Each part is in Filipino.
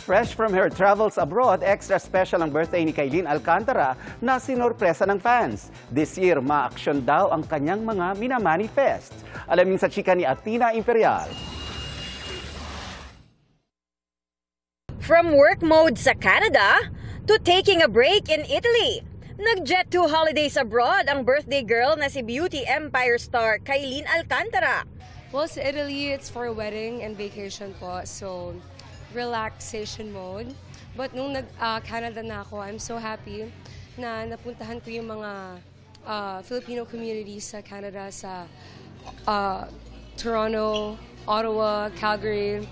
Fresh from her travels abroad, extra special ang birthday ni Kailin Alcantara na sinorpresa ng fans. This year, ma-aksyon daw ang kanyang mga minamanifest. Alamin sa chika ni Athena Imperial. From work mode sa Canada to taking a break in Italy, nag-jet to holidays abroad ang birthday girl na si Beauty Empire star Kailin Alcantara. Well, sa Italy, it's for a wedding and vacation po, so relaxation mode. But nung nag-Canada na ako, I'm so happy na napuntahan ko yung mga Filipino communities sa Canada, sa Toronto, Ottawa, Calgary.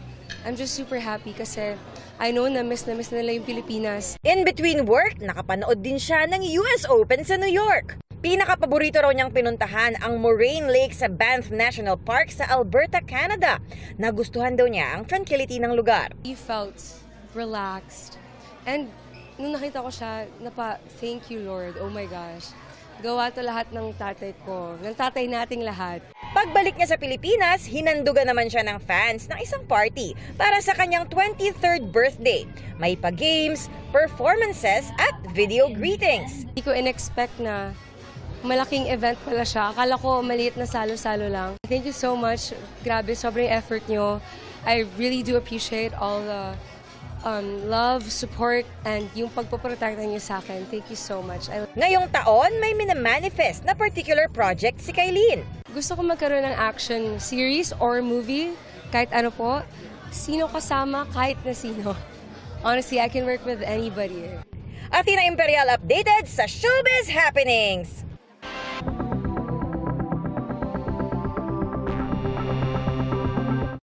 I'm just super happy kasi I know na miss nila yung Pilipinas. In between work, nakapanood din siya ng US Open sa New York. Pinakapaborito raw niyang pinuntahan ang Moraine Lake sa Banff National Park sa Alberta, Canada. Nagustuhan daw niya ang tranquility ng lugar. He felt relaxed. And nung nakita ko siya, thank you Lord, oh my gosh. Gawa to lahat ng tatay ko, ng tatay nating lahat. Pagbalik niya sa Pilipinas, hinandugan naman siya ng fans ng isang party para sa kanyang 23rd birthday. May pa-games, performances at video greetings. Hindi ko in-expect na malaking event pala siya. Akala ko maliit na salo-salo lang. Thank you so much. Grabe, sobrang effort nyo. I really do appreciate all the love, support, and yung pagpoprotekta niyo sa akin. Thank you so much. Ngayong taon, may minamanifest na particular project si Kailin. Gusto ko magkaroon ng action series or movie, kahit ano po. Sino kasama, kahit na sino. Honestly, I can work with anybody. Athena Imperial updated sa Showbiz Happenings.